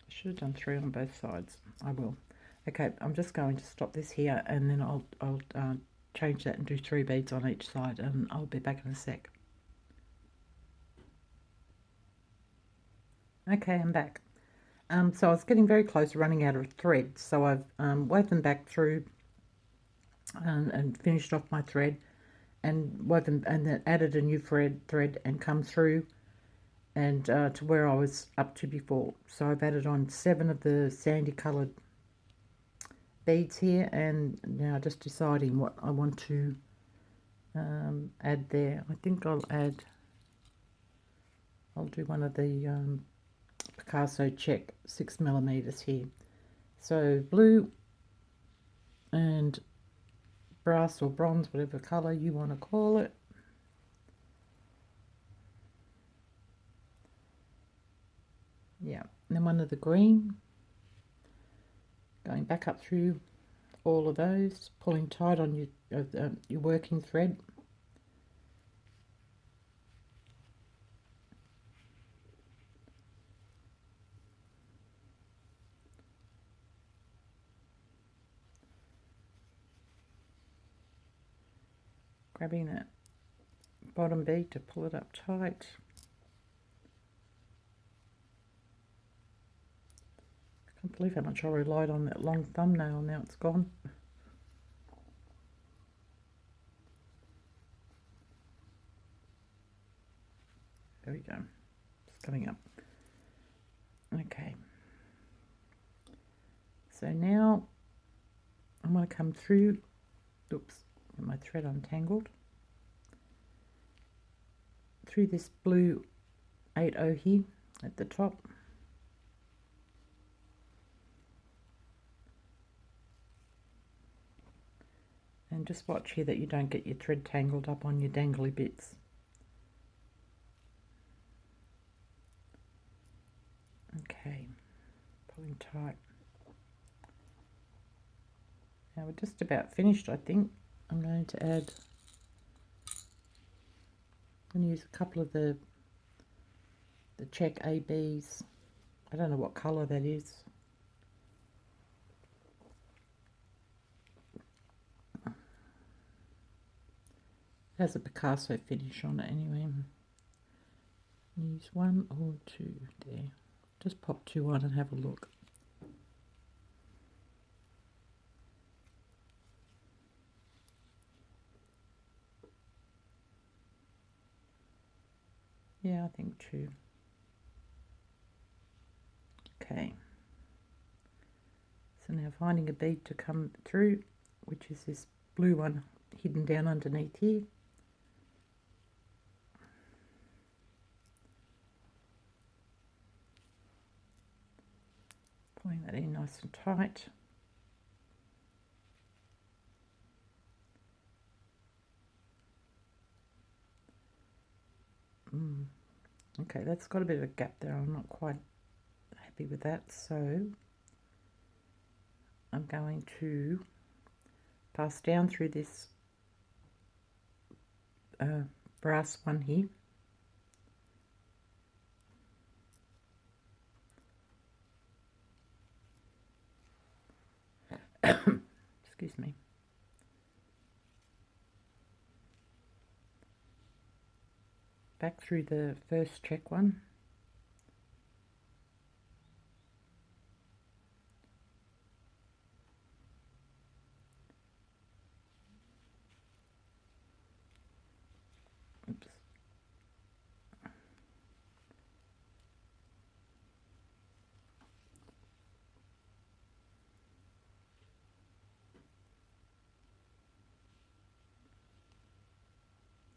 Should have done 3 on both sides. I will. Okay, I'm just going to stop this here and then I'll change that and do 3 beads on each side, and I'll be back in a sec. Okay, I'm back. So I was getting very close to running out of thread, so I've woven back through and finished off my thread and woven and then added a new thread and come through and to where I was up to before. So I've added on 7 of the sandy coloured beads here, and now just deciding what I want to add there. I think I'll do one of the Picasso check 6mm here. So blue and brass or bronze, whatever colour you want to call it. Yeah, and then one of the green. Going back up through all of those, pulling tight on your working thread. Grabbing that bottom bead to pull it up tight. I can't believe how much I relied on that long thumbnail, now it's gone. There we go, it's coming up. Okay, so now I'm going to come through, oops, get my thread untangled, through this blue 80 here at the top. And just watch here that you don't get your thread tangled up on your dangly bits. Okay, pulling tight. Now we're just about finished, I think. I'm going to use a couple of the check ABs. I don't know what colour that is. It has a Picasso finish on it anyway. Use 1 or 2 there. Just pop 2 on and have a look. Yeah, I think 2. Okay. So now finding a bead to come through, which is this blue one hidden down underneath here. Pulling that in nice and tight. Okay, that's got a bit of a gap there. I'm not quite happy with that, so I'm going to pass down through this brass one here. Excuse me. Back through the first check one. Oops.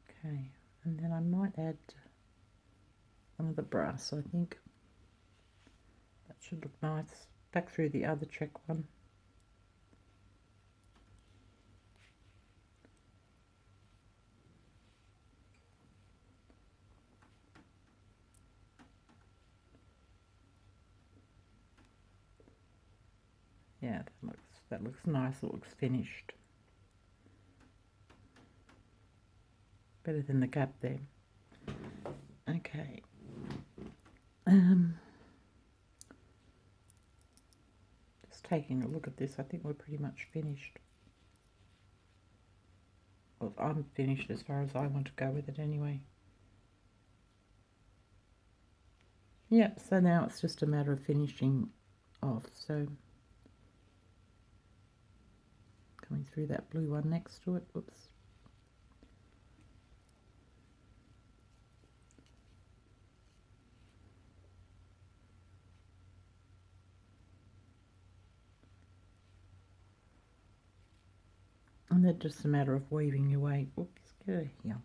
Okay, and then I might add one of the brass, I think. That should look nice. Back through the other check one. Yeah, that looks nice. It looks finished. Better than the gap there. Okay. Just taking a look at this, I think we're pretty much finished. Well, I'm finished as far as I want to go with it anyway. Yep, so now it's just a matter of finishing off. So coming through that blue one next to it. Oops. And that's just a matter of weaving your way, oops, get out of here,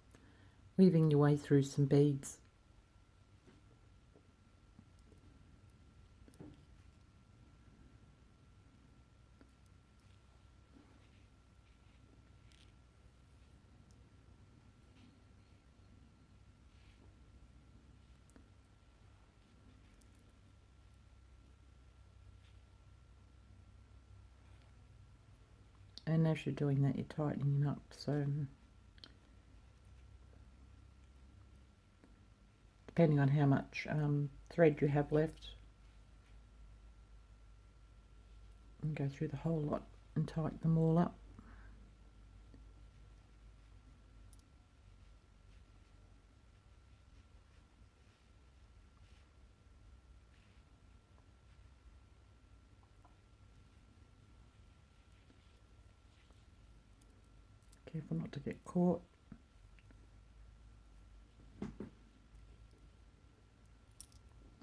weaving your way through some beads. And as you're doing that, you're tightening it up. So depending on how much thread you have left, and go through the whole lot and tighten them all up. Careful not to get caught.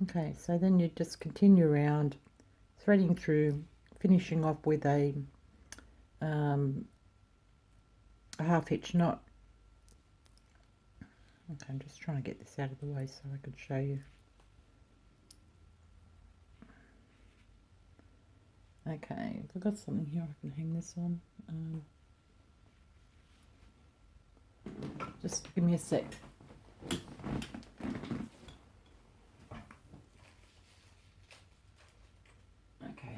Okay, so then you just continue around, threading through, finishing off with a half hitch knot. Okay, I'm just trying to get this out of the way so I could show you. Okay, I've got something here I can hang this on. Just give me a sec. Okay.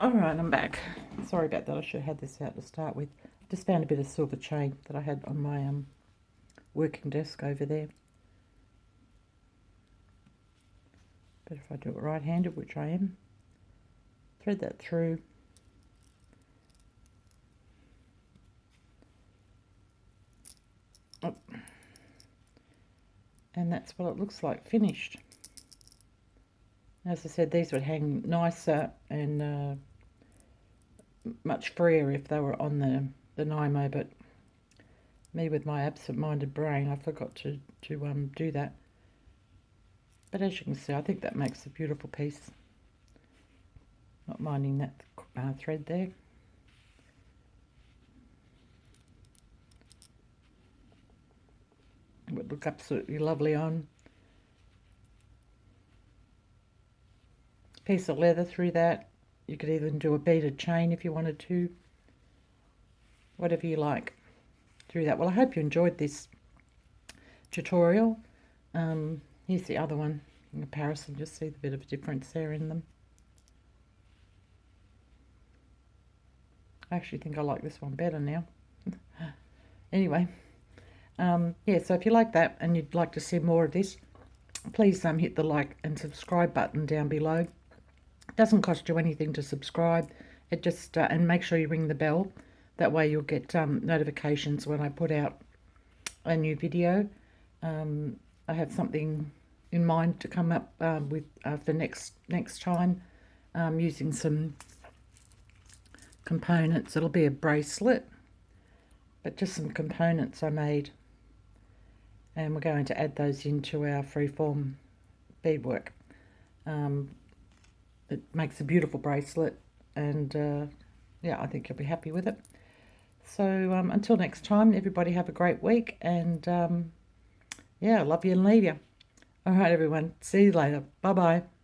Alright, I'm back. Sorry about that, I should have had this out to start with. Just found a bit of silver chain that I had on my working desk over there. But if I do it right-handed, which I am, thread that through. Oh. And that's what it looks like finished. As I said, these would hang nicer and much freer if they were on the Nymo, but me with my absent-minded brain, I forgot to do that. But as you can see, I think that makes a beautiful piece. Not minding that thread there. It would look absolutely lovely on. Piece of leather through that. You could even do a beaded chain if you wanted to. Whatever you like through that. Well, I hope you enjoyed this tutorial. Here's the other one in comparison. Just see the bit of a difference there in them. I actually think I like this one better now. Anyway, yeah, so if you like that and you'd like to see more of this, please hit the like and subscribe button down below. It doesn't cost you anything to subscribe. It just and make sure you ring the bell. That way you'll get notifications when I put out a new video. I have something in mind to come up with for next time, using some components. It'll be a bracelet, but just some components I made, and we're going to add those into our Freeform beadwork. It makes a beautiful bracelet, and yeah, I think you'll be happy with it. So until next time, everybody have a great week, and yeah, love you and leave you. All right, everyone. See you later. Bye-bye.